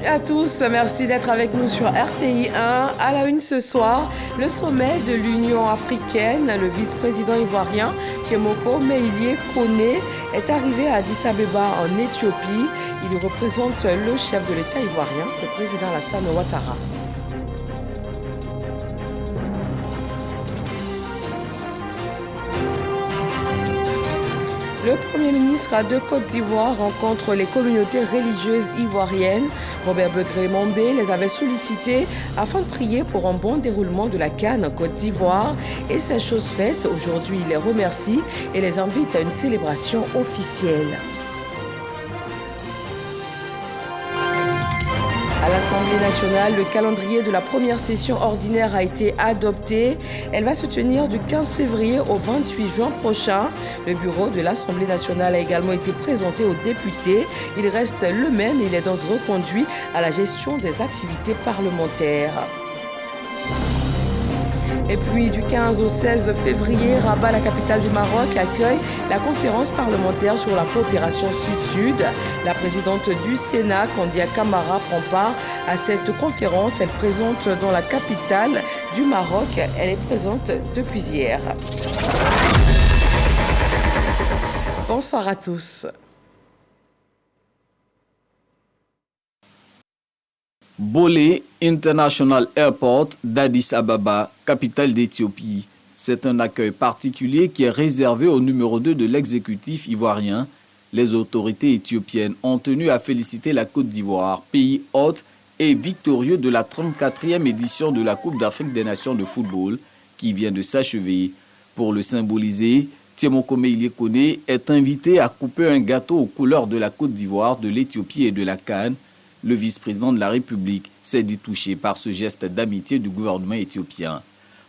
Bienvenue à tous, merci d'être avec nous sur RTI 1. À la une ce soir, le sommet de l'Union africaine, le vice-président ivoirien Tiemoko Meïlie Koné est arrivé à Addis Abeba en Éthiopie. Il représente le chef de l'État ivoirien, le président Alassane Ouattara. Le Premier ministre de Côte d'Ivoire rencontre les communautés religieuses ivoiriennes. Robert Begré-Mombe les avait sollicités afin de prier pour un bon déroulement de la CAN en Côte d'Ivoire. Et c'est chose faite. Aujourd'hui, il les remercie et les invite à une célébration officielle. À l'Assemblée nationale, le calendrier de la première session ordinaire a été adopté. Elle va se tenir du 15 février au 28 juin prochain. Le bureau de l'Assemblée nationale a également été présenté aux députés. Il reste le même, il est donc reconduit à la gestion des activités parlementaires. Et puis du 15 au 16 février, Rabat, la capitale du Maroc, accueille la conférence parlementaire sur la coopération Sud-Sud. La présidente du Sénat, Kandia Camara, prend part à cette conférence. Elle présente dans la capitale du Maroc. Elle est présente depuis hier. Bonsoir à tous. Bole International Airport d'Addis Ababa, capitale d'Éthiopie. C'est un accueil particulier qui est réservé au numéro 2 de l'exécutif ivoirien. Les autorités éthiopiennes ont tenu à féliciter la Côte d'Ivoire, pays hôte et victorieux de la 34e édition de la Coupe d'Afrique des Nations de football qui vient de s'achever. Pour le symboliser, Tiemoko Meïlie Koné est invité à couper un gâteau aux couleurs de la Côte d'Ivoire, de l'Éthiopie et de la CAN. Le vice-président de la République s'est dit touché par ce geste d'amitié du gouvernement éthiopien.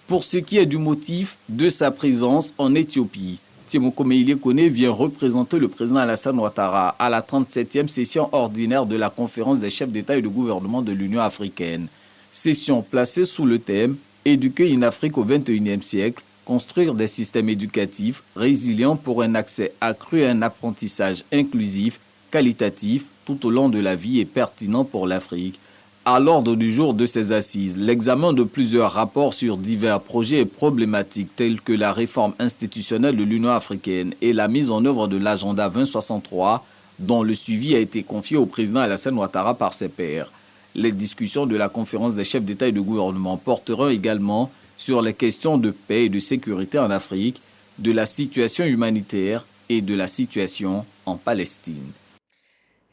Pour ce qui est du motif de sa présence en Éthiopie, Tiemoko Meïlie Koné vient représenter le président Alassane Ouattara à la 37e session ordinaire de la conférence des chefs d'État et de gouvernement de l'Union africaine. Session placée sous le thème « Éduquer une Afrique au XXIe siècle, construire des systèmes éducatifs résilients pour un accès accru à un apprentissage inclusif, qualitatif, tout au long de la vie et pertinent pour l'Afrique. À l'ordre du jour de ces assises, l'examen de plusieurs rapports sur divers projets et problématiques tels que la réforme institutionnelle de l'Union africaine et la mise en œuvre de l'agenda 2063, dont le suivi a été confié au président Alassane Ouattara par ses pairs. Les discussions de la conférence des chefs d'État et de gouvernement porteront également sur les questions de paix et de sécurité en Afrique, de la situation humanitaire et de la situation en Palestine.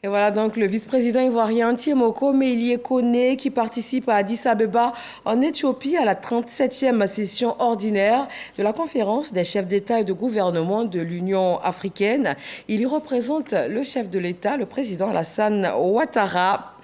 Et voilà donc le vice-président ivoirien Tiemoko Meïlie Koné qui participe à Addis Abeba en Éthiopie à la 37e session ordinaire de la conférence des chefs d'État et de gouvernement de l'Union africaine. Il y représente le chef de l'État, le président Alassane Ouattara.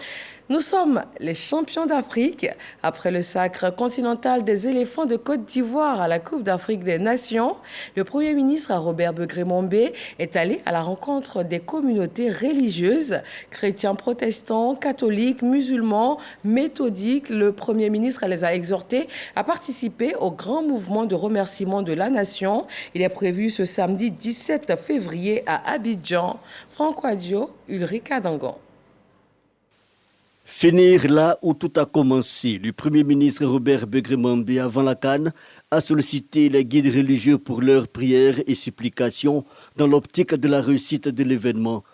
Nous sommes les champions d'Afrique. Après le sacre continental des éléphants de Côte d'Ivoire à la Coupe d'Afrique des Nations, le Premier ministre Robert Begré-Mombe est allé à la rencontre des communautés religieuses, chrétiens, protestants, catholiques, musulmans, méthodiques. Le Premier ministre les a exhortés à participer au grand mouvement de remerciement de la nation. Il est prévu ce samedi 17 février à Abidjan. Franck Wadio, Ulrika Dangon. Finir là où tout a commencé. Le Premier ministre Robert Begré-Mombe, avant la CAN, a sollicité les guides religieux pour leurs prières et supplications dans l'optique de la réussite de l'événement.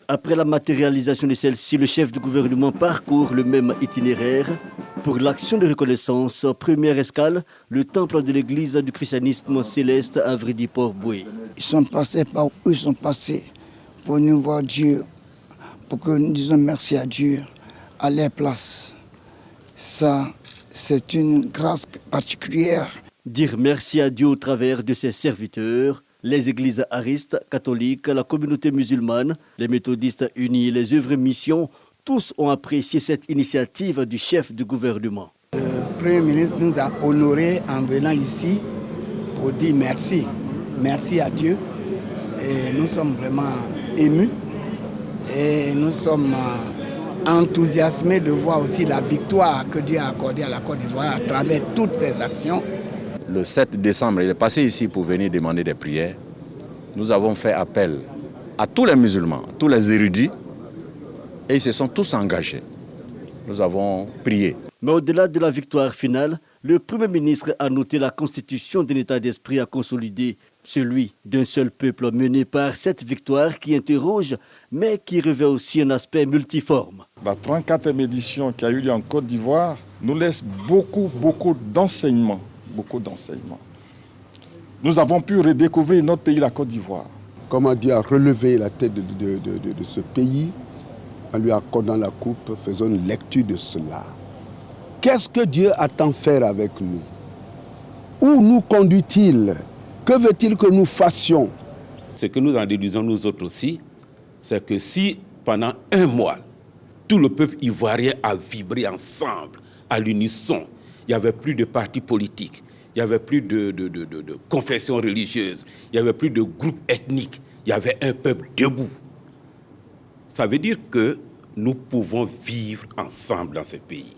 Après la matérialisation de celle-ci, le chef du gouvernement parcourt le même itinéraire. Pour l'action de reconnaissance, première escale, le temple de l'église du christianisme céleste à Vridi-Port-Boué. Ils sont passés par où ils sont passés pour nous voir Dieu, pour que nous disions merci à Dieu. À leur place. Ça, c'est une grâce particulière. Dire merci à Dieu au travers de ses serviteurs, les églises aristes, catholiques, la communauté musulmane, les méthodistes unis, les œuvres missions, tous ont apprécié cette initiative du chef du gouvernement. Le Premier ministre nous a honorés en venant ici pour dire merci. Merci à Dieu. Et nous sommes vraiment émus. Et nous sommes enthousiasmés de voir aussi la victoire que Dieu a accordée à la Côte d'Ivoire à travers toutes ses actions. Le 7 décembre, il est passé ici pour venir demander des prières. Nous avons fait appel à tous les musulmans, tous les érudits, et ils se sont tous engagés nous avons prié. Mais au-delà de la victoire finale, le Premier ministre a noté la constitution d'un état d'esprit à consolider, celui d'un seul peuple mené par cette victoire qui interroge, mais qui revêt aussi un aspect multiforme. La 34e édition qui a eu lieu en Côte d'Ivoire nous laisse beaucoup d'enseignements. Nous avons pu redécouvrir notre pays, la Côte d'Ivoire. Comment Dieu a relevé la tête de ce pays en lui accordant la coupe, faisons une lecture de cela. Qu'est-ce que Dieu attend faire avec nous? Où nous conduit-il? Que veut-il que nous fassions? Ce que nous en déduisons nous autres aussi, c'est que si pendant un mois, tout le peuple ivoirien a vibré ensemble, à l'unisson, il n'y avait plus de partis politiques, il n'y avait plus de confessions religieuses, il n'y avait plus de groupes ethniques, il y avait un peuple debout. Ça veut dire que nous pouvons vivre ensemble dans ce pays.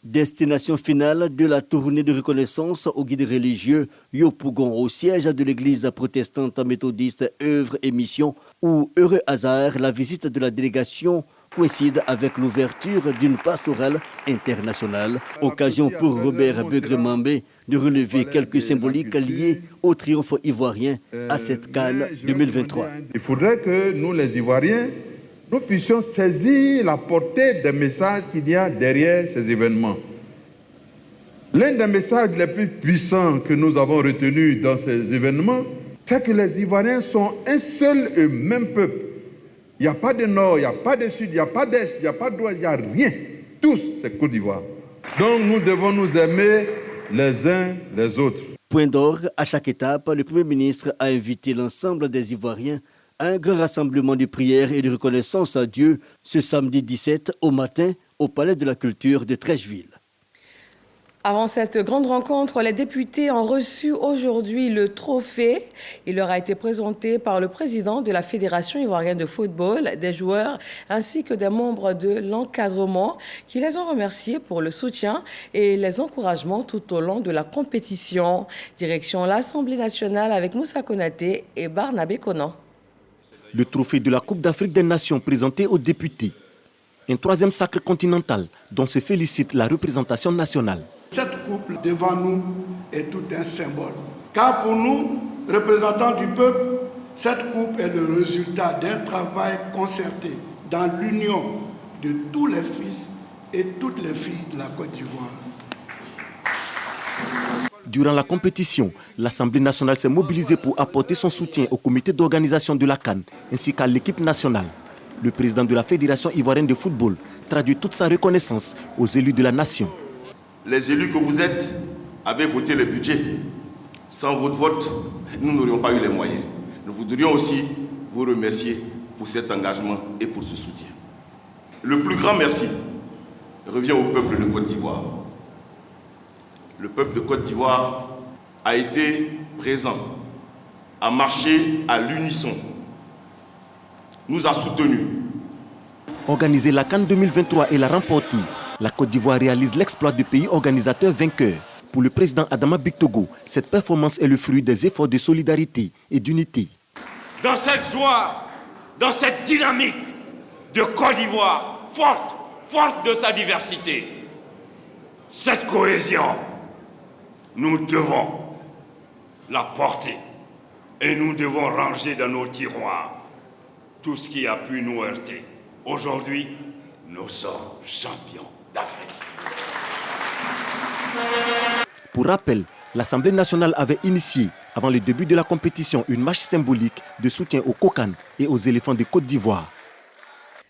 Destination finale de la tournée de reconnaissance au guide religieux Yopougon au siège de l'église protestante méthodiste Œuvre et Mission où, heureux hasard, la visite de la délégation coïncide avec l'ouverture d'une pastorale internationale. Occasion pour Robert Begremambé de relever quelques symboliques liés au triomphe ivoirien à cette CAN 2023. Il faudrait que nous, les Ivoiriens, nous puissions saisir la portée des messages qu'il y a derrière ces événements. L'un des messages les plus puissants que nous avons retenus dans ces événements, c'est que les Ivoiriens sont un seul et même peuple. Il n'y a pas de nord, il n'y a pas de sud, il n'y a pas d'est, il n'y a pas de droite, il n'y a rien. Tous, c'est Côte d'Ivoire. Donc nous devons nous aimer les uns les autres. Point d'or, à chaque étape, le Premier ministre a invité l'ensemble des Ivoiriens à un grand rassemblement de prières et de reconnaissance à Dieu ce samedi 17 au matin au Palais de la Culture de Trècheville. Avant cette grande rencontre, les députés ont reçu aujourd'hui le trophée. Il leur a été présenté par le président de la Fédération ivoirienne de football, des joueurs ainsi que des membres de l'encadrement qui les ont remerciés pour le soutien et les encouragements tout au long de la compétition. Direction l'Assemblée nationale avec Moussa Konaté et Barnabé Conan. Le trophée de la Coupe d'Afrique des Nations présenté aux députés. Un troisième sacre continental dont se félicite la représentation nationale. Cette coupe devant nous est tout un symbole. Car pour nous, représentants du peuple, cette coupe est le résultat d'un travail concerté dans l'union de tous les fils et toutes les filles de la Côte d'Ivoire. Durant la compétition, l'Assemblée nationale s'est mobilisée pour apporter son soutien au comité d'organisation de la CAN ainsi qu'à l'équipe nationale. Le président de la Fédération ivoirienne de football traduit toute sa reconnaissance aux élus de la nation. Les élus que vous êtes avez voté le budget. Sans votre vote, nous n'aurions pas eu les moyens. Nous voudrions aussi vous remercier pour cet engagement et pour ce soutien. Le plus grand merci revient au peuple de Côte d'Ivoire. Le peuple de Côte d'Ivoire a été présent, a marché à l'unisson, nous a soutenus. Organiser la CAN 2023 et la remporter, la Côte d'Ivoire réalise l'exploit du pays organisateur vainqueur. Pour le président Adama Bictogo, cette performance est le fruit des efforts de solidarité et d'unité. Dans cette joie, dans cette dynamique de Côte d'Ivoire, forte de sa diversité, cette cohésion, nous devons la porter et nous devons ranger dans nos tiroirs tout ce qui a pu nous heurter. Aujourd'hui, nous sommes champions d'Afrique. Pour rappel, l'Assemblée nationale avait initié, avant le début de la compétition, une marche symbolique de soutien aux Kokan et aux éléphants de Côte d'Ivoire.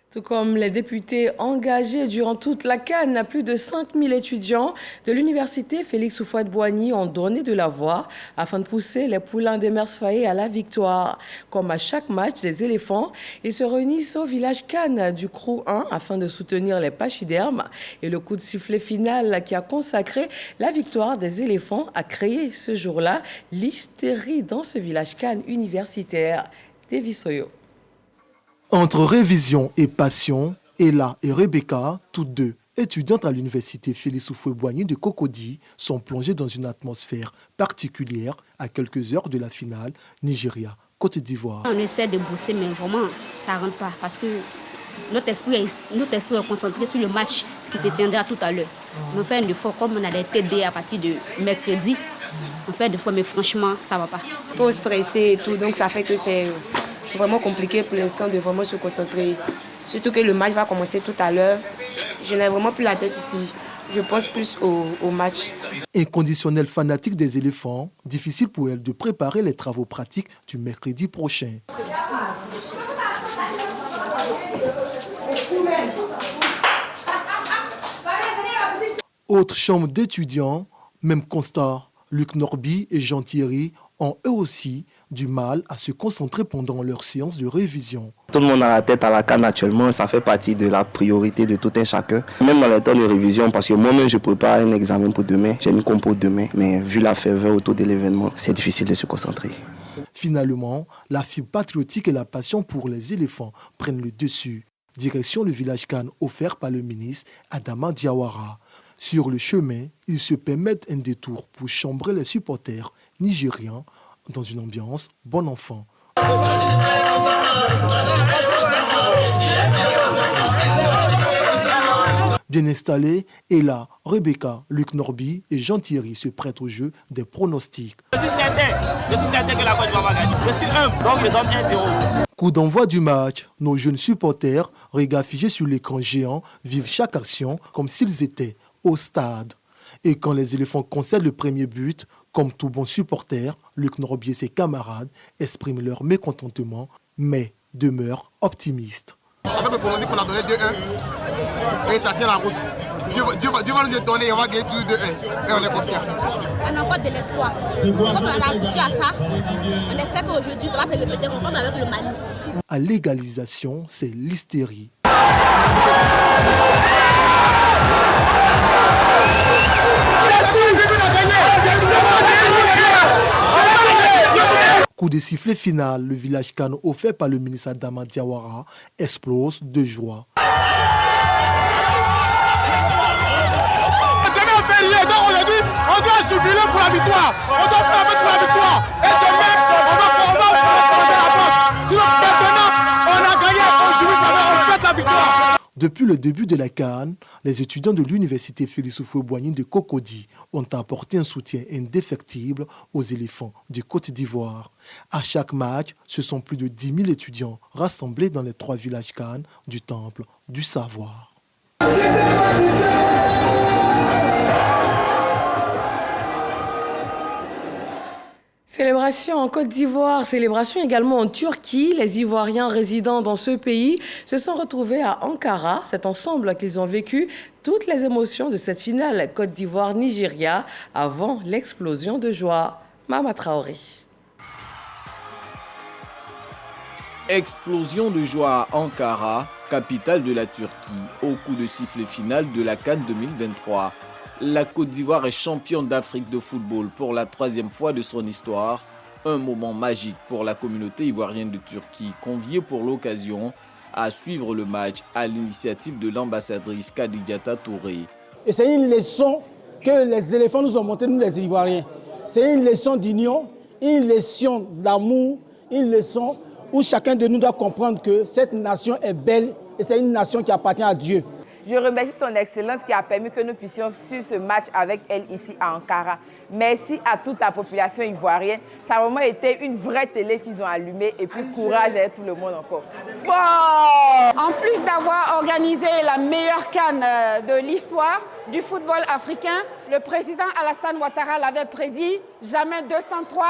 Tout comme les députés engagés durant toute la CAN, plus de 5000 étudiants de l'université Félix Houphouët-Boigny ont donné de la voix afin de pousser les poulains des Mers-Faye à la victoire. Comme à chaque match des éléphants, ils se réunissent au village CAN du CROU 1 afin de soutenir les pachydermes. Et le coup de sifflet final qui a consacré la victoire des éléphants a créé ce jour-là l'hystérie dans ce village CAN universitaire. Davis Soyo. Entre révision et passion, Ella et Rebecca, toutes deux étudiantes à l'université Félix Houphouët-Boigny de Cocody, sont plongées dans une atmosphère particulière à quelques heures de la finale Nigeria-Côte d'Ivoire. On essaie de bosser, mais vraiment, ça ne rentre pas parce que notre esprit est concentré sur le match qui se tiendra tout à l'heure. On fait un effort comme on a été aidé à partir de mercredi. On fait des fois, mais franchement, ça ne va pas. Trop stressé et tout, donc ça fait que c'est vraiment compliqué pour l'instant de vraiment se concentrer. Surtout que le match va commencer tout à l'heure. Je n'ai vraiment plus la tête ici. Je pense plus au match. Inconditionnelle fanatique des éléphants, difficile pour elle de préparer les travaux pratiques du mercredi prochain. Autre chambre d'étudiants, même constat. Luc Norby et Jean Thierry ont eux aussi du mal à se concentrer pendant leur séance de révision. Tout le monde a la tête à la CAN actuellement, ça fait partie de la priorité de tout un chacun. Même dans les temps de révision, parce que moi-même je prépare un examen pour demain, j'ai une compo demain, mais vu la ferveur autour de l'événement, c'est difficile de se concentrer. Finalement, la fibre patriotique et la passion pour les éléphants prennent le dessus. Direction le village CAN offert par le ministre Adama Diawara. Sur le chemin, ils se permettent un détour pour chambrer les supporters nigériens dans une ambiance bon enfant. Bien installés, Ella, Rebecca, Luc Norby et Jean Thierry se prêtent au jeu des pronostics. Je suis certain que la Côte d'Ivoire va gagner. Je suis humble, donc je donne 1-0. Coup d'envoi du match, nos jeunes supporters, regard figés sur l'écran géant, vivent chaque action comme s'ils étaient au stade. Et quand les éléphants concèdent le premier but, comme tout bon supporter, Luc Norby et ses camarades expriment leur mécontentement, mais demeurent optimistes. En fait, le pronostic qu'on a donné 2-1, et ça tient la route. Dieu va nous étonner et on va gagner tous 2-1. Et on est confiants. On a encore de l'espoir. Comme on a habitué à ça, on espère qu'aujourd'hui, ça va se répéter comme avec le Mali. À l'égalisation, c'est l'hystérie. Coup de sifflet final, le village CAN offert par le ministre Adama Diawara explose de joie. Demain on fait rien, donc aujourd'hui on doit jubiler pour la victoire. On doit faire pour la victoire. Et demain on va faire la France. Sinon maintenant on a gagné, on jubile, on fête la victoire. Depuis le début de la CAN, les étudiants de l'université Félix Houphouët-Boigny de Cocody ont apporté un soutien indéfectible aux éléphants de Côte d'Ivoire. À chaque match, ce sont plus de 10 000 étudiants rassemblés dans les 3 villages CAN du Temple du Savoir. Célébration en Côte d'Ivoire, célébration également en Turquie. Les Ivoiriens résidant dans ce pays se sont retrouvés à Ankara. C'est ensemble qu'ils ont vécu toutes les émotions de cette finale Côte d'Ivoire-Nigeria avant l'explosion de joie. Mama Traoré. Explosion de joie à Ankara, capitale de la Turquie, au coup de sifflet final de la CAN 2023. La Côte d'Ivoire est championne d'Afrique de football pour la 3e fois de son histoire. Un moment magique pour la communauté ivoirienne de Turquie, conviée pour l'occasion à suivre le match à l'initiative de l'ambassadrice Khadijata Touré. Et c'est une leçon que les éléphants nous ont montré, nous les Ivoiriens. C'est une leçon d'union, une leçon d'amour, une leçon où chacun de nous doit comprendre que cette nation est belle et c'est une nation qui appartient à Dieu. Je remercie son Excellence qui a permis que nous puissions suivre ce match avec elle ici à Ankara. Merci à toute la population ivoirienne. Ça a vraiment été une vraie télé qu'ils ont allumée et puis courage à tout le monde encore. Fort! En plus d'avoir organisé la meilleure CAN de l'histoire du football africain, le président Alassane Ouattara l'avait prédit, jamais 203.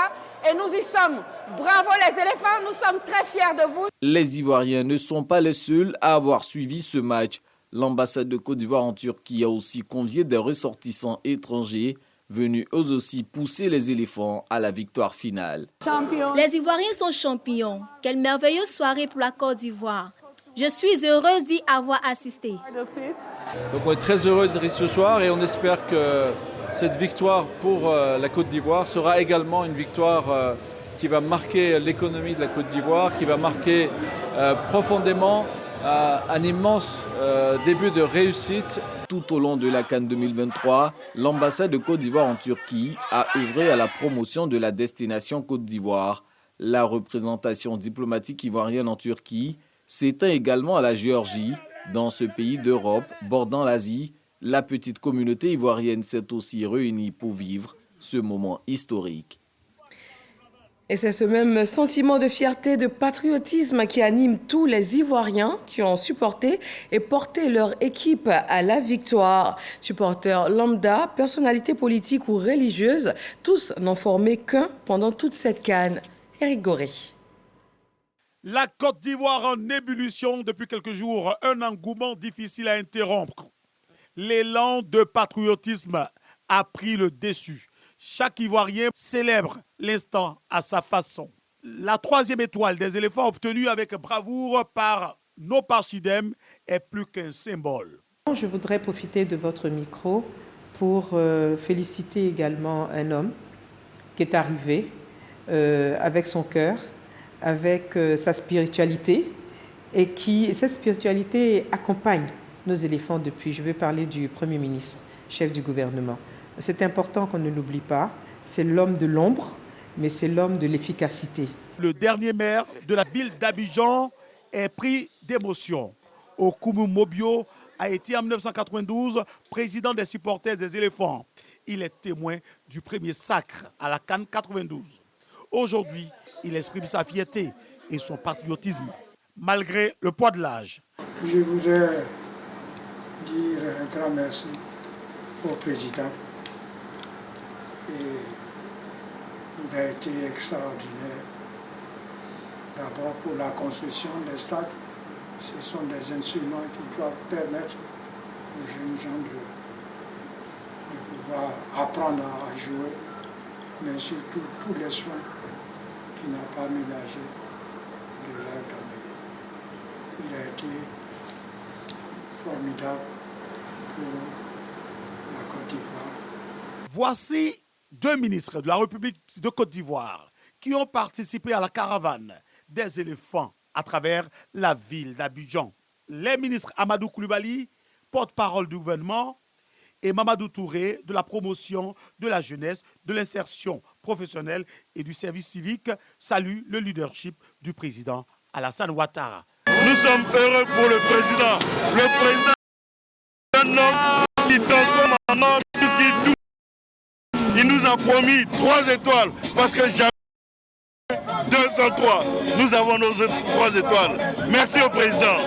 Et nous y sommes. Bravo les éléphants, nous sommes très fiers de vous. Les Ivoiriens ne sont pas les seuls à avoir suivi ce match. L'ambassade de Côte d'Ivoire en Turquie a aussi convié des ressortissants étrangers venus eux aussi pousser les éléphants à la victoire finale. Champion. Les Ivoiriens sont champions. Quelle merveilleuse soirée pour la Côte d'Ivoire. Je suis heureuse d'y avoir assisté. Donc on est très heureux d'être ici ce soir et on espère que cette victoire pour la Côte d'Ivoire sera également une victoire qui va marquer l'économie de la Côte d'Ivoire, qui va marquer profondément un immense début de réussite. Tout au long de la CAN 2023, l'ambassade de Côte d'Ivoire en Turquie a œuvré à la promotion de la destination Côte d'Ivoire. La représentation diplomatique ivoirienne en Turquie s'étend également à la Géorgie. Dans ce pays d'Europe, bordant l'Asie, la petite communauté ivoirienne s'est aussi réunie pour vivre ce moment historique. Et c'est ce même sentiment de fierté, de patriotisme qui anime tous les Ivoiriens qui ont supporté et porté leur équipe à la victoire. Supporters lambda, personnalités politiques ou religieuses, tous n'ont formé qu'un pendant toute cette CAN. Éric Goré. La Côte d'Ivoire en ébullition depuis quelques jours, un engouement difficile à interrompre. L'élan de patriotisme a pris le dessus. Chaque Ivoirien célèbre l'instant à sa façon. La 3e étoile des éléphants obtenue avec bravoure par nos Parchidem est plus qu'un symbole. Je voudrais profiter de votre micro pour féliciter également un homme qui est arrivé avec son cœur, avec sa spiritualité et cette spiritualité accompagne nos éléphants depuis. Je veux parler du Premier ministre, chef du gouvernement. C'est important qu'on ne l'oublie pas. C'est l'homme de l'ombre, mais c'est l'homme de l'efficacité. Le dernier maire de la ville d'Abidjan est pris d'émotion. Okumu Mobio a été en 1992 président des supporters des éléphants. Il est témoin du premier sacre à la CAN 92. Aujourd'hui, il exprime sa fierté et son patriotisme, malgré le poids de l'âge. Je voudrais dire un grand merci au président. Et il a été extraordinaire. D'abord pour la construction des stades. Ce sont des instruments qui doivent permettre aux jeunes gens de pouvoir apprendre à jouer, mais surtout tous les soins qu'il n'a pas ménagé de leur donner. Il a été formidable pour la Côte d'Ivoire. Voici 2 ministres de la République de Côte d'Ivoire qui ont participé à la caravane des éléphants à travers la ville d'Abidjan. Les ministres Amadou Koulibaly, porte-parole du gouvernement, et Mamadou Touré de la promotion de la jeunesse, de l'insertion professionnelle et du service civique saluent le leadership du président Alassane Ouattara. Nous sommes heureux pour le président. Le président est un homme qui transforme en or tout ce qui touche. Il nous a promis 3 étoiles parce que jamais 203. Nous avons nos 3 étoiles. Merci au président.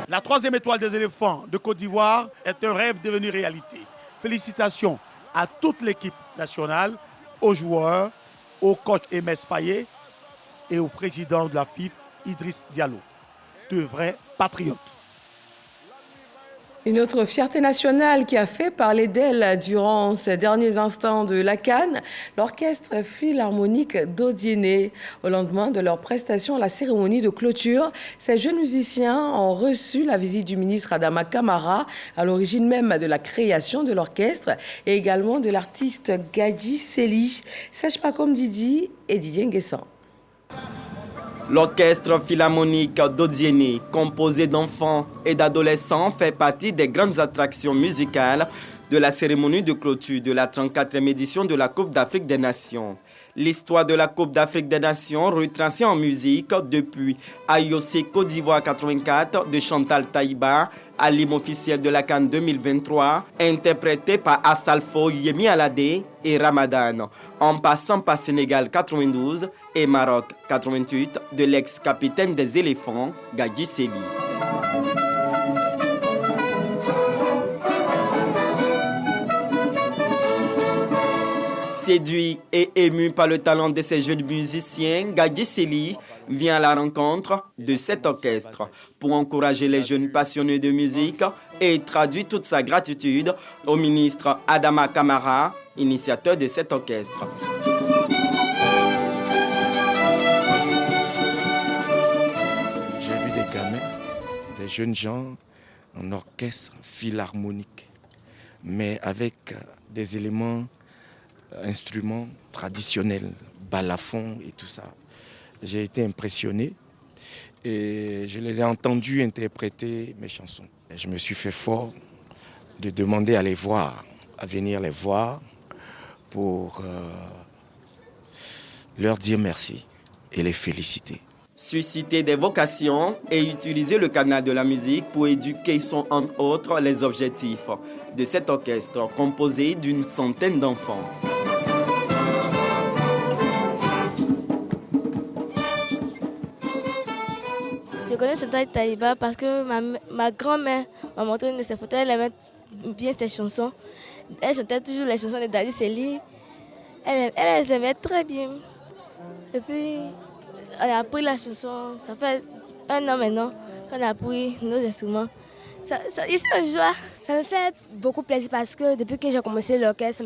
La 3e étoile des éléphants de Côte d'Ivoire est un rêve devenu réalité. Félicitations à toute l'équipe nationale, aux joueurs, au coach Emes Faye et au président de la FIF, Idriss Diallo. De vrais patriotes. Une autre fierté nationale qui a fait parler d'elle durant ces derniers instants de la CAN, l'Orchestre Philharmonique d'Odiéné. Au lendemain de leur prestation à la cérémonie de clôture, ces jeunes musiciens ont reçu la visite du ministre Adama Kamara, à l'origine même de la création de l'orchestre, et également de l'artiste Gadji Seli. Sache pas comme Didi et Didier Nguessan. L'Orchestre Philharmonique d'Odiéné, composé d'enfants et d'adolescents, fait partie des grandes attractions musicales de la cérémonie de clôture de la 34e édition de la Coupe d'Afrique des Nations. L'histoire de la Coupe d'Afrique des Nations retracée en musique depuis AIOC Côte d'Ivoire 84 de Chantal Taïba à l'hymne officiel de la CAN 2023, interprété par Assalfo, Yemi Alade et Ramadan, en passant par Sénégal 92 et Maroc 88 de l'ex-capitaine des éléphants, Gadji Seli. Séduit et ému par le talent de ces jeunes musiciens, Gadji Seli vient à la rencontre de cet orchestre pour encourager les jeunes passionnés de musique et traduit toute sa gratitude au ministre Adama Kamara, initiateur de cet orchestre. J'ai vu des gamins, des jeunes gens en orchestre philharmonique, mais avec des éléments instruments traditionnels, balafon et tout ça. J'ai été impressionné et je les ai entendus interpréter mes chansons. Je me suis fait fort de demander à les voir, à venir les voir pour leur dire merci et les féliciter. Susciter des vocations et utiliser le canal de la musique pour éduquer sont entre autres les objectifs de cet orchestre composé d'une centaine d'enfants. Je connais Chantal Taliba parce que ma grand-mère m'a montré une de ses photos, elle aimait bien ses chansons. Elle chantait toujours les chansons de Dadi Sely. Elle aimait très bien. Et puis, on a appris la chanson, ça fait 1 an maintenant qu'on a appris nos instruments. Ils sont joie. Ça me fait beaucoup plaisir parce que depuis que j'ai commencé l'orchestre,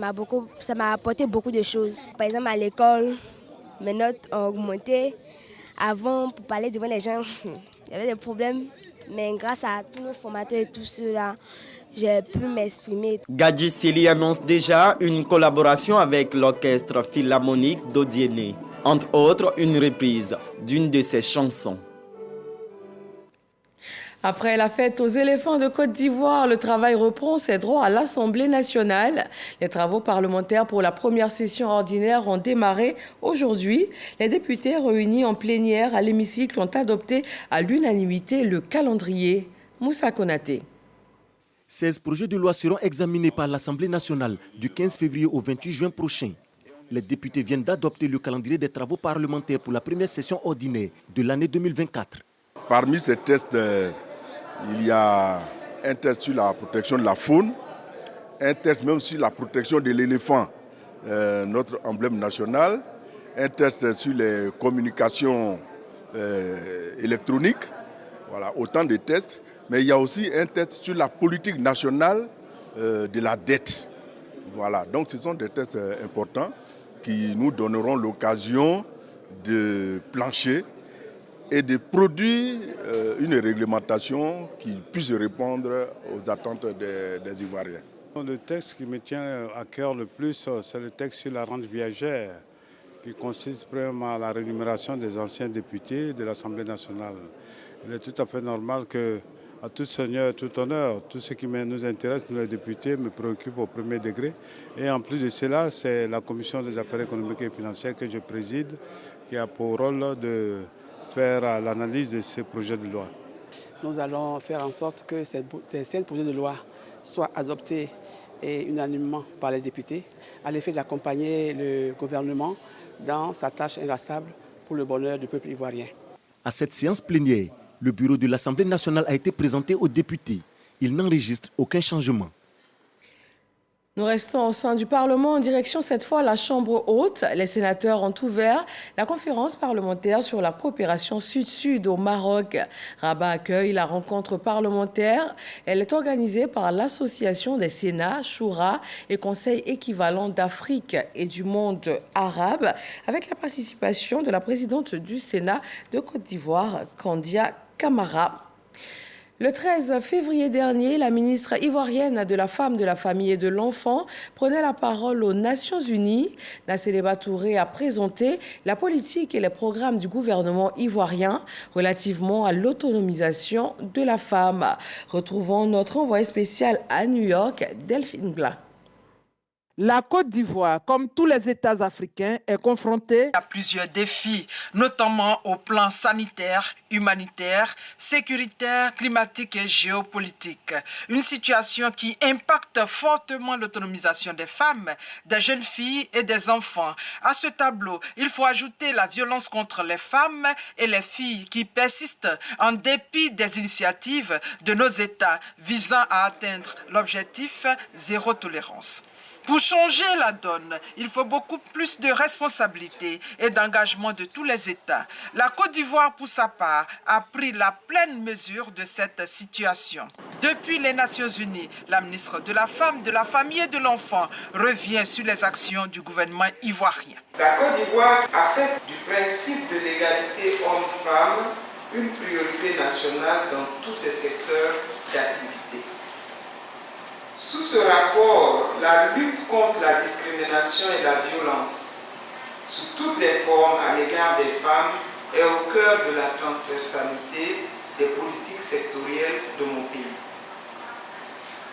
ça m'a apporté beaucoup de choses. Par exemple, à l'école, mes notes ont augmenté. Avant, pour parler devant les gens, il y avait des problèmes. Mais grâce à tous nos formateurs et tout cela, j'ai pu m'exprimer. Dadi Sely annonce déjà une collaboration avec l'orchestre philharmonique d'Odiéné. Entre autres, une reprise d'une de ses chansons. Après la fête aux éléphants de Côte d'Ivoire, le travail reprend ses droits à l'Assemblée nationale. Les travaux parlementaires pour la première session ordinaire ont démarré aujourd'hui. Les députés réunis en plénière à l'hémicycle ont adopté à l'unanimité le calendrier. Moussa Konaté. 16 projets de loi seront examinés par l'Assemblée nationale du 15 février au 28 juin prochain. Les députés viennent d'adopter le calendrier des travaux parlementaires pour la première session ordinaire de l'année 2024. Parmi ces tests, il y a un test sur la protection de la faune, un test même sur la protection de l'éléphant, notre emblème national, un test sur les communications électroniques, voilà, autant de tests. Mais il y a aussi un test sur la politique nationale de la dette. Voilà, donc ce sont des tests importants qui nous donneront l'occasion de plancher et de produire une réglementation qui puisse répondre aux attentes des Ivoiriens. Le texte qui me tient à cœur le plus, c'est le texte sur la rente viagère, qui consiste premièrement à la rémunération des anciens députés de l'Assemblée nationale. Il est tout à fait normal que, à tout seigneur, tout honneur, tout ce qui nous intéresse, nous les députés, me préoccupe au premier degré. Et en plus de cela, c'est la Commission des affaires économiques et financières que je préside, qui a pour rôle de faire l'analyse de ces projets de loi. Nous allons faire en sorte que ces 7 projets de loi soient adoptés et unanimement par les députés, à l'effet d'accompagner le gouvernement dans sa tâche inlassable pour le bonheur du peuple ivoirien. À cette séance plénière, le bureau de l'Assemblée nationale a été présenté aux députés. Il n'enregistre aucun changement. Nous restons au sein du Parlement en direction cette fois la Chambre haute. Les sénateurs ont ouvert la conférence parlementaire sur la coopération sud-sud au Maroc. Rabat accueille la rencontre parlementaire. Elle est organisée par l'Association des Sénats, Choura et Conseil équivalent d'Afrique et du monde arabe, avec la participation de la présidente du Sénat de Côte d'Ivoire, Kandia Camara. Le 13 février dernier, la ministre ivoirienne de la Femme, de la Famille et de l'Enfant prenait la parole aux Nations Unies. Nasseleba Touré a présenté la politique et les programmes du gouvernement ivoirien relativement à l'autonomisation de la femme. Retrouvons notre envoyé spécial à New York, Delphine Blas. La Côte d'Ivoire, comme tous les États africains, est confrontée à plusieurs défis, notamment au plan sanitaire, humanitaire, sécuritaire, climatique et géopolitique. Une situation qui impacte fortement l'autonomisation des femmes, des jeunes filles et des enfants. À ce tableau, il faut ajouter la violence contre les femmes et les filles qui persiste en dépit des initiatives de nos États visant à atteindre l'objectif zéro tolérance. Pour changer la donne, il faut beaucoup plus de responsabilité et d'engagement de tous les États. La Côte d'Ivoire, pour sa part, a pris la pleine mesure de cette situation. Depuis les Nations Unies, la ministre de la Femme, de la Famille et de l'Enfant revient sur les actions du gouvernement ivoirien. La Côte d'Ivoire a fait du principe de l'égalité homme-femme une priorité nationale dans tous ses secteurs d'activité. Sous ce rapport, la lutte contre la discrimination et la violence, sous toutes les formes à l'égard des femmes, est au cœur de la transversalité des politiques sectorielles de mon pays.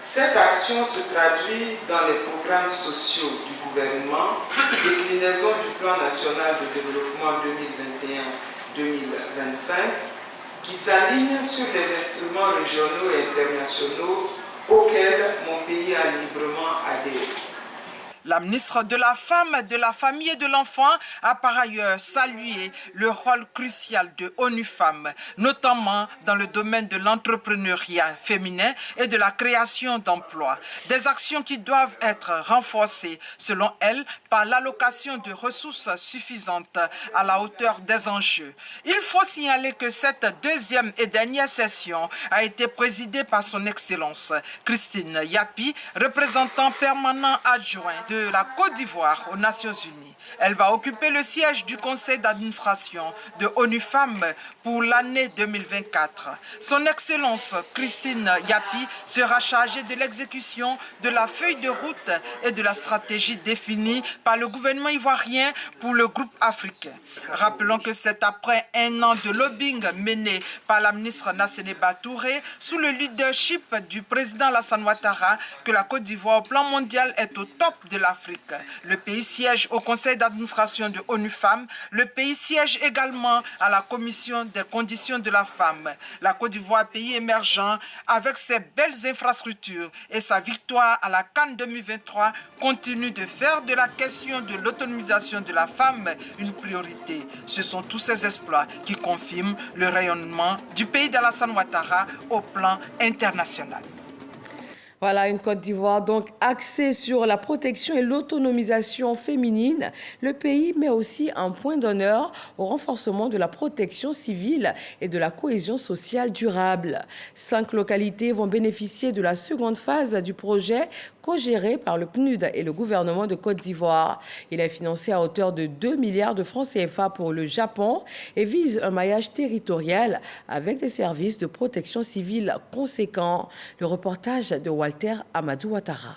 Cette action se traduit dans les programmes sociaux du gouvernement, déclinaison du plan national de développement 2025 qui s'aligne sur les instruments régionaux et internationaux auxquels mon pays a librement adhéré. La ministre de la Femme, de la Famille et de l'Enfant a par ailleurs salué le rôle crucial de ONU Femmes, notamment dans le domaine de l'entrepreneuriat féminin et de la création d'emplois. Des actions qui doivent être renforcées, selon elle, par l'allocation de ressources suffisantes à la hauteur des enjeux. Il faut signaler que cette deuxième et dernière session a été présidée par son Excellence Christine Yapi, représentant permanent adjoint de la Côte d'Ivoire aux Nations Unies. Elle va occuper le siège du conseil d'administration de ONU Femmes pour l'année 2024. Son Excellence Christine Yapi sera chargée de l'exécution de la feuille de route et de la stratégie définie par le gouvernement ivoirien pour le groupe africain. Rappelons que c'est après un an de lobbying mené par la ministre Nassénéba Touré sous le leadership du président Alassane Ouattara que la Côte d'Ivoire au plan mondial est au top de l'Afrique. Le pays siège au conseil d'administration de ONU Femmes. Le pays siège également à la commission des conditions de la femme. La Côte d'Ivoire, pays émergent, avec ses belles infrastructures et sa victoire à la CAN 2023, continue de faire de la question de l'autonomisation de la femme une priorité. Ce sont tous ces exploits qui confirment le rayonnement du pays d'Alassane Ouattara au plan international. Voilà, une Côte d'Ivoire donc axée sur la protection et l'autonomisation féminine. Le pays met aussi un point d'honneur au renforcement de la protection civile et de la cohésion sociale durable. 5 localités vont bénéficier de la seconde phase du projet co-géré par le PNUD et le gouvernement de Côte d'Ivoire. Il est financé à hauteur de 2 milliards de francs CFA pour le Japon et vise un maillage territorial avec des services de protection civile conséquents. Le reportage de Walter Amadou Ouattara.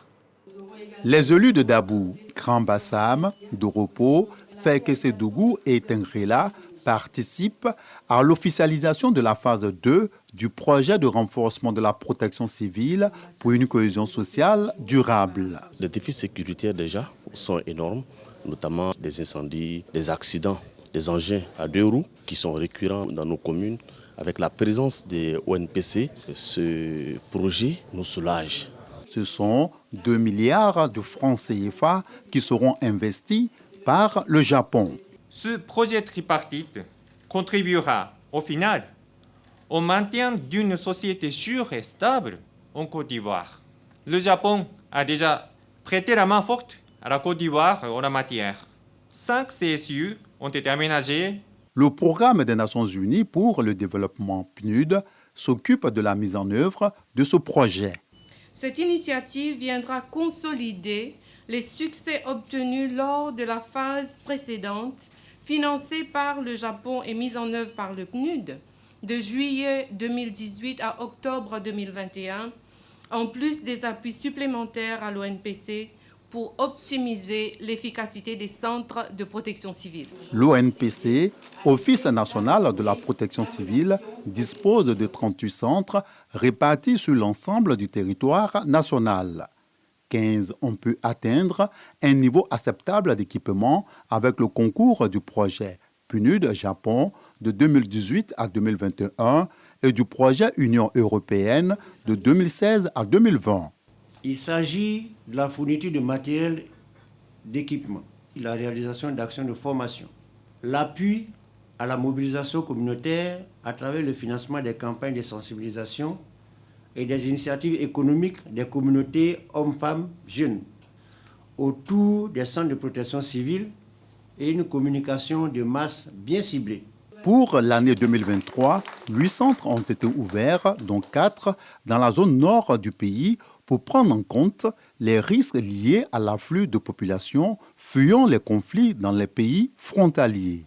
Les élus de Dabou, Grand Bassam, Doropo, Felkessédougou et Tengrela participent à l'officialisation de la phase 2 du projet de renforcement de la protection civile pour une cohésion sociale durable. Les défis sécuritaires déjà sont énormes, notamment des incendies, des accidents, des engins à 2 roues qui sont récurrents dans nos communes. Avec la présence des ONPC, ce projet nous soulage. Ce sont 2 milliards de francs CFA qui seront investis par le Japon. Ce projet tripartite contribuera au final au maintien d'une société sûre et stable en Côte d'Ivoire. Le Japon a déjà prêté la main forte à la Côte d'Ivoire en la matière. 5 CSU ont été aménagés. Le programme des Nations Unies pour le développement PNUD s'occupe de la mise en œuvre de ce projet. Cette initiative viendra consolider les succès obtenus lors de la phase précédente, financée par le Japon et mise en œuvre par le PNUD, de juillet 2018 à octobre 2021, en plus des appuis supplémentaires à l'ONPC pour optimiser l'efficacité des centres de protection civile. L'ONPC, Office national de la protection civile, dispose de 38 centres répartis sur l'ensemble du territoire national. 15 ont pu atteindre un niveau acceptable d'équipement avec le concours du projet PNUD Japon de 2018 à 2021 et du projet Union européenne de 2016 à 2020. Il s'agit de la fourniture de matériel d'équipement, la réalisation d'actions de formation, l'appui à la mobilisation communautaire à travers le financement des campagnes de sensibilisation et des initiatives économiques des communautés hommes-femmes jeunes autour des centres de protection civile et une communication de masse bien ciblée. Pour l'année 2023, 8 centres ont été ouverts, dont 4 dans la zone nord du pays, pour prendre en compte les risques liés à l'afflux de populations fuyant les conflits dans les pays frontaliers.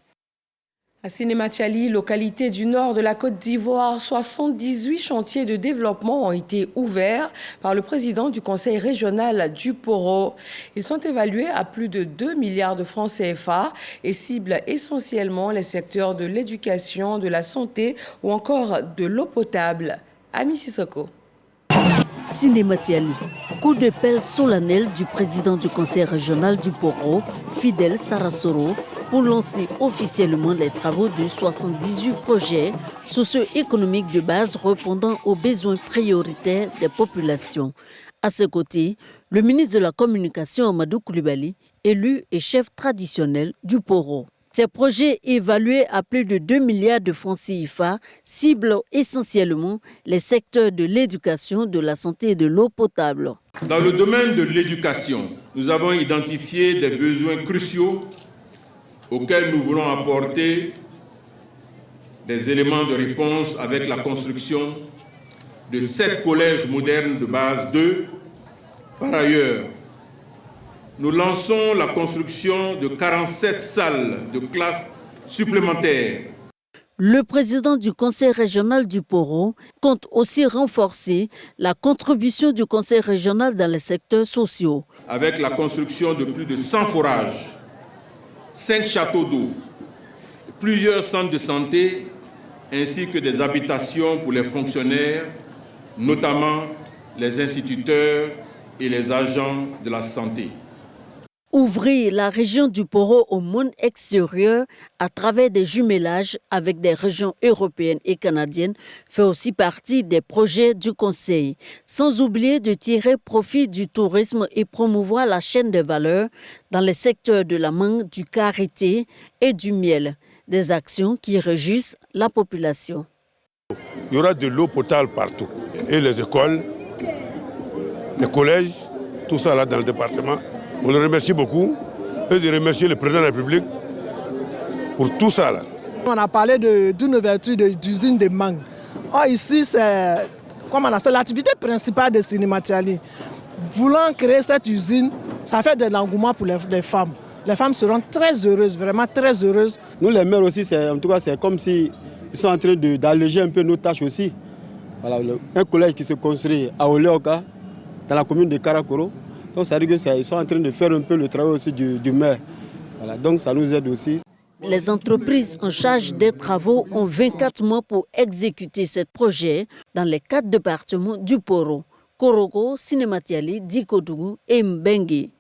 À Sinématiali, localité du nord de la Côte d'Ivoire, 78 chantiers de développement ont été ouverts par le président du conseil régional du Poro. Ils sont évalués à plus de 2 milliards de francs CFA et ciblent essentiellement les secteurs de l'éducation, de la santé ou encore de l'eau potable. Ami Sissoko. Sinématiali, coup de pelle solennel du président du conseil régional du Poro, Fidel Sarasoro, pour lancer officiellement les travaux de 78 projets socio-économiques de base répondant aux besoins prioritaires des populations. À ses côtés, le ministre de la Communication, Amadou Coulibaly, élu et chef traditionnel du Poro. Ces projets évalués à plus de 2 milliards de francs CFA ciblent essentiellement les secteurs de l'éducation, de la santé et de l'eau potable. Dans le domaine de l'éducation, nous avons identifié des besoins cruciaux auxquels nous voulons apporter des éléments de réponse avec la construction de 7 collèges modernes de base 2. Par ailleurs, nous lançons la construction de 47 salles de classe supplémentaires. Le président du conseil régional du Poro compte aussi renforcer la contribution du conseil régional dans les secteurs sociaux. Avec la construction de plus de 100 forages, 5 châteaux d'eau, plusieurs centres de santé, ainsi que des habitations pour les fonctionnaires, notamment les instituteurs et les agents de la santé. Ouvrir la région du Poro au monde extérieur à travers des jumelages avec des régions européennes et canadiennes fait aussi partie des projets du Conseil, sans oublier de tirer profit du tourisme et promouvoir la chaîne de valeur dans les secteurs de la mangue, du karité et du miel, des actions qui réjouissent la population. Il y aura de l'eau potable partout, et les écoles, les collèges, tout ça là dans le département. On le remercie beaucoup et de remercier le président de la République pour tout ça là. On a parlé d'une ouverture d'usine de mangue. Or ici, c'est l'activité principale de Cinématiali. Voulant créer cette usine, ça fait de l'engouement pour les femmes. Les femmes seront très heureuses, vraiment très heureuses. Nous les maires aussi, en tout cas, c'est comme s'ils sont en train d'alléger un peu nos tâches aussi. Voilà, un collège qui se construit à Oleoka, dans la commune de Karakoro. Donc ça veut dire qu'ils sont en train de faire un peu le travail aussi du maire. Voilà, donc ça nous aide aussi. Les entreprises en charge des travaux ont 24 mois pour exécuter ce projet dans les 4 départements du Poro, Korogo, Cinématiali, Dikodougou et Mbengue.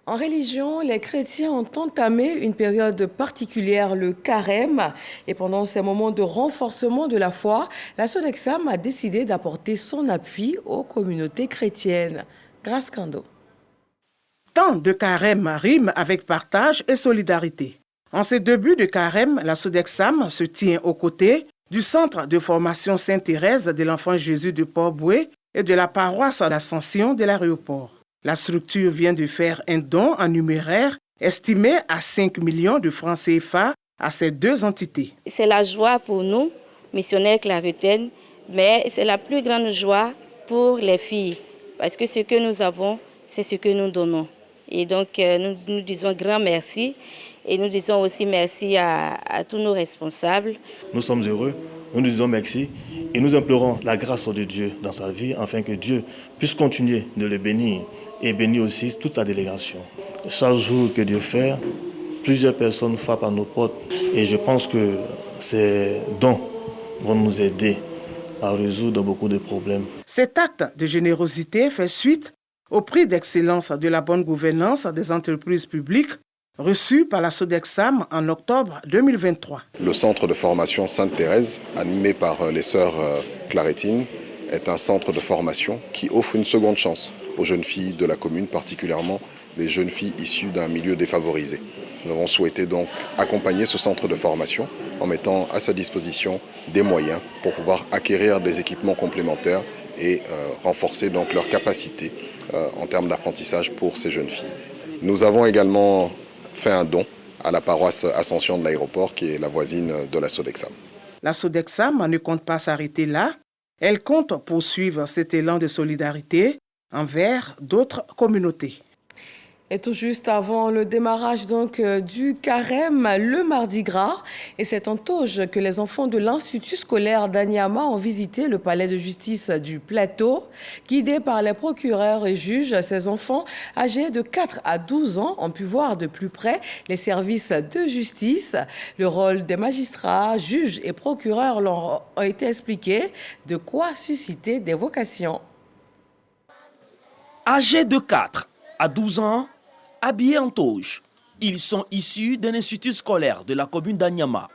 En religion, les chrétiens ont entamé une période particulière, le carême. Et pendant ces moments de renforcement de la foi, la Sodexam a décidé d'apporter son appui aux communautés chrétiennes. Grâce Kando. Temps de carême rime avec partage et solidarité. En ces débuts de carême, la Sodexam se tient aux côtés du Centre de formation Sainte-Thérèse de l'Enfant Jésus de Port-Boué et de la paroisse d'Ascension de l'aéroport. La structure vient de faire un don en numéraire estimé à 5 millions de francs CFA à ces 2 entités. C'est la joie pour nous, missionnaires claritaines, mais c'est la plus grande joie pour les filles. Parce que ce que nous avons, c'est ce que nous donnons. Et donc, nous disons grand merci. Et nous disons aussi merci à tous nos responsables. Nous sommes heureux, nous disons merci. Et nous implorons la grâce de Dieu dans sa vie, afin que Dieu puisse continuer de le bénir et bénir aussi toute sa délégation. Chaque jour que Dieu fait, plusieurs personnes frappent à nos portes. Et je pense que ces dons vont nous aider à résoudre beaucoup de problèmes. Cet acte de générosité fait suite au prix d'excellence de la bonne gouvernance des entreprises publiques reçu par la Sodexam en octobre 2023. Le centre de formation Sainte-Thérèse, animé par les sœurs claretines, est un centre de formation qui offre une seconde chance aux jeunes filles de la commune, particulièrement les jeunes filles issues d'un milieu défavorisé. Nous avons souhaité donc accompagner ce centre de formation en mettant à sa disposition des moyens pour pouvoir acquérir des équipements complémentaires et renforcer donc leur capacité en termes d'apprentissage pour ces jeunes filles. Nous avons également fait un don à la paroisse Ascension de l'aéroport qui est la voisine de la Sodexam. La Sodexam ne compte pas s'arrêter là. Elle compte poursuivre cet élan de solidarité envers d'autres communautés. Et tout juste avant le démarrage du carême, le Mardi Gras, et c'est en Tauge que les enfants de l'Institut scolaire d'Anyama ont visité le palais de justice du Plateau. Guidés par les procureurs et juges, ces enfants âgés de 4 à 12 ans ont pu voir de plus près les services de justice. Le rôle des magistrats, juges et procureurs leur ont été expliqués, de quoi susciter des vocations. Âgés de 4 à 12 ans, habillés en toge, Ils sont issus d'un institut scolaire de la commune d'Anyama.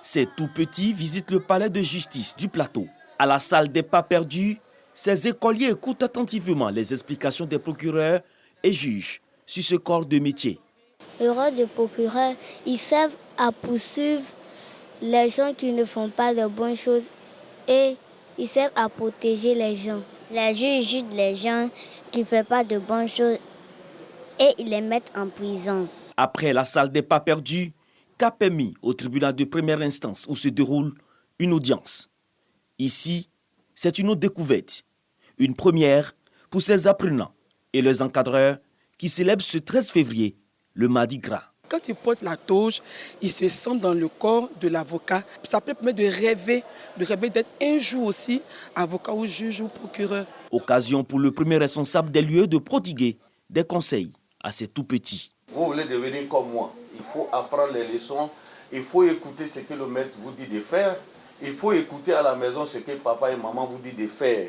Ces tout petits visitent le palais de justice du plateau. À la salle des pas perdus, ces écoliers écoutent attentivement les explications des procureurs et juges sur ce corps de métier. Le rôle des procureurs, ils servent à poursuivre les gens qui ne font pas de bonnes choses et ils servent à protéger les gens. Les juges jugent les gens qui ne font pas de bonnes choses et ils les mettent en prison. Après la salle des pas perdus, cap est mis au tribunal de première instance où se déroule une audience. Ici, c'est une autre découverte, une première pour ces apprenants et leurs encadreurs qui célèbrent ce 13 février le Mardi Gras. Quand ils portent la toge, ils se sentent dans le corps de l'avocat. Ça peut permettre de rêver d'être un jour aussi avocat ou juge ou procureur. Occasion pour le premier responsable des lieux de prodiguer des conseils à ces tout-petits. Vous voulez devenir comme moi, il faut apprendre les leçons, il faut écouter ce que le maître vous dit de faire, il faut écouter à la maison ce que papa et maman vous disent de faire.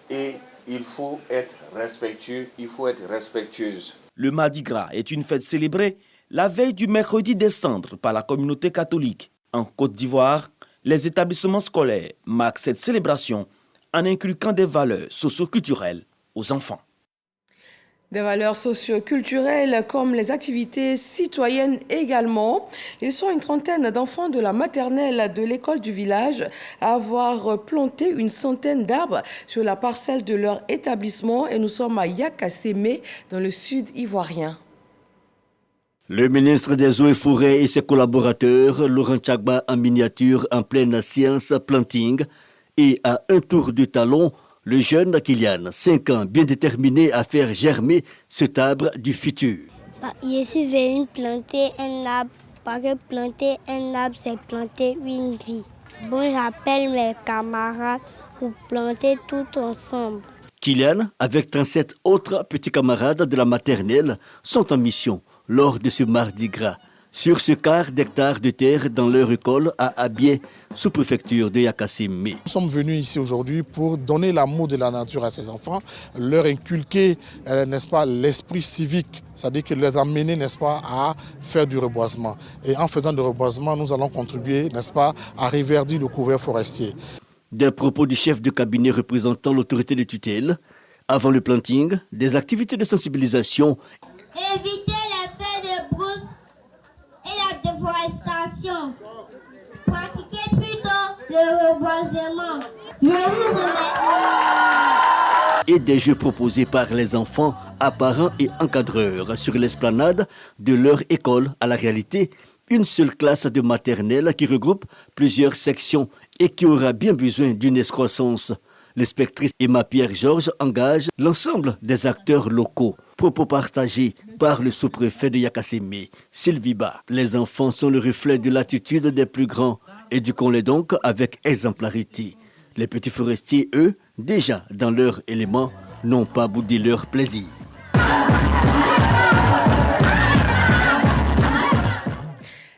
Et il faut être respectueux, il faut être respectueuse. Le Mardi Gras est une fête célébrée la veille du mercredi des cendres par la communauté catholique. En Côte d'Ivoire, les établissements scolaires marquent cette célébration en inculquant des valeurs socio-culturelles aux enfants. Des valeurs socio-culturelles comme les activités citoyennes également. Ils sont une trentaine d'enfants de la maternelle de l'école du village à avoir planté une centaine d'arbres sur la parcelle de leur établissement et nous sommes à Yakasseme dans le sud ivoirien. Le ministre des Eaux et Forêts et ses collaborateurs, Laurent Tchagba en miniature en pleine science planting et à un tour de talon, le jeune Kylian, 5 ans, bien déterminé à faire germer cet arbre du futur. Je suis venu planter un arbre, parce que planter un arbre, c'est planter une vie. Bon, j'appelle mes camarades pour planter tout ensemble. Kylian, avec 37 autres petits camarades de la maternelle, sont en mission lors de ce Mardi Gras. Sur ce quart d'hectare de terre dans leur école à Abié, sous-préfecture de Yakasseme. Nous sommes venus ici aujourd'hui pour donner l'amour de la nature à ces enfants, leur inculquer, n'est-ce pas, l'esprit civique, c'est-à-dire que les amener, n'est-ce pas, à faire du reboisement. Et en faisant du reboisement, nous allons contribuer, n'est-ce pas, à reverdir le couvert forestier. Des propos du chef de cabinet représentant l'autorité de tutelle, avant le planting, des activités de sensibilisation. Éviter les feux de brousse et la déforestation. Pratiquez plutôt le reboisement. Je vous remercie. Et des jeux proposés par les enfants, parents et encadreurs sur l'esplanade de leur école. À la réalité, une seule classe de maternelle qui regroupe plusieurs sections et qui aura bien besoin d'une excroissance. L'inspectrice Emma Pierre-Georges engage l'ensemble des acteurs locaux. Propos partagés par le sous-préfet de Yakasseme, Sylvie Ba. Les enfants sont le reflet de l'attitude des plus grands. Éduquons-les donc avec exemplarité. Les petits forestiers, eux, déjà dans leur élément, n'ont pas boudé leur plaisir.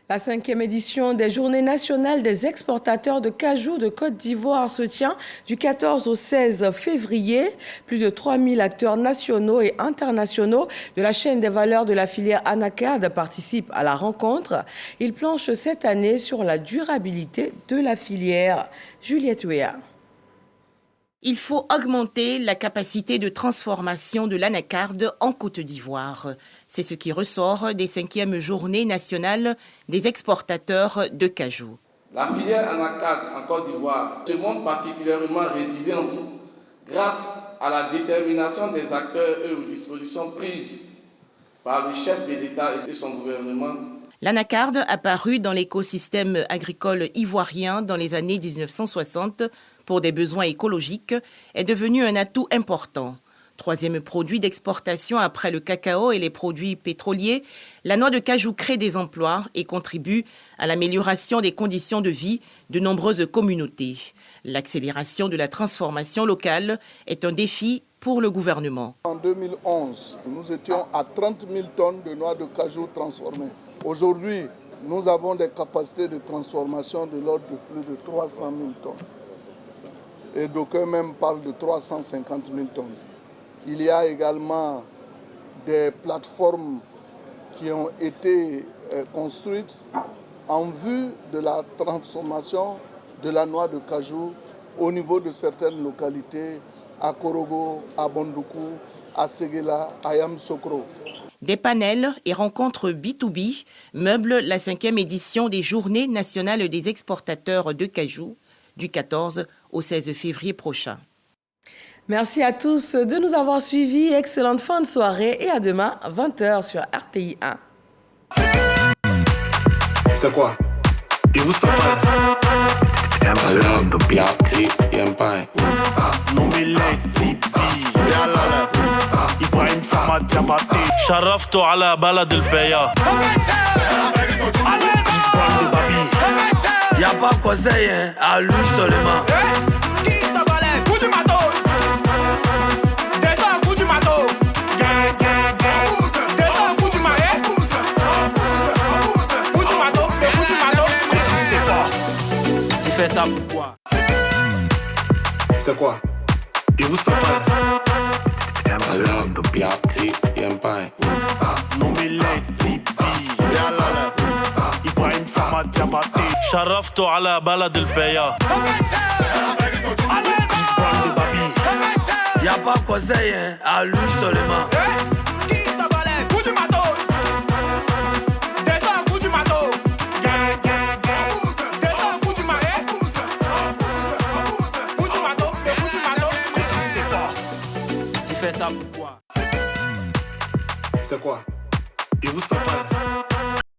La 5e édition des Journées nationales des exportateurs de cajou de Côte d'Ivoire se tient du 14 au 16 février. Plus de 3000 acteurs nationaux et internationaux de la chaîne des valeurs de la filière anacarde participent à la rencontre. Ils planchent cette année sur la durabilité de la filière. Juliette Wea. Il faut augmenter la capacité de transformation de l'anacarde en Côte d'Ivoire. C'est ce qui ressort des 5e Journées nationales des exportateurs de cajou. La filière anacarde en Côte d'Ivoire se montre particulièrement résiliente grâce à la détermination des acteurs et aux dispositions prises par le chef de l'État et son gouvernement. L'anacarde, apparue dans l'écosystème agricole ivoirien dans les années 1960 pour des besoins écologiques, est devenue un atout important. 3e produit d'exportation après le cacao et les produits pétroliers, la noix de cajou crée des emplois et contribue à l'amélioration des conditions de vie de nombreuses communautés. L'accélération de la transformation locale est un défi pour le gouvernement. En 2011, nous étions à 30 000 tonnes de noix de cajou transformées. Aujourd'hui, nous avons des capacités de transformation de l'ordre de plus de 300 000 tonnes. Et d'aucuns même parlent de 350 000 tonnes. Il y a également des plateformes qui ont été construites en vue de la transformation de la noix de cajou au niveau de certaines localités, à Korogo, à Bondoukou, à Séguéla, à Yamsokro. Des panels et rencontres B2B meublent la 5e édition des Journées nationales des exportateurs de cajou du 14 au 16 février prochain. Merci à tous de nous avoir suivis. Excellente fin de soirée et à demain, 20h sur RTI 1. C'est quoi? Et vous savez شرفته على بلد البيا Y'a pas conseil, hein, à lui seulement. Qui ça balèze? Coup du matos. Descends, coup du matos. Descends, coup du marais. Coup du matos, c'est coup du matos. C'est fort. Tu fais ça pourquoi? C'est quoi? Et vous savez شرفته على بلد البيا Y'a pas conseil, hein, à lui seulement. Qui ça balèze? Coup du matos. Descends, coup du matos. Descends, coup du marais. Coup du matos, c'est coup du matos. C'est fort. Tu fais ça pourquoi? C'est quoi? Et vous savez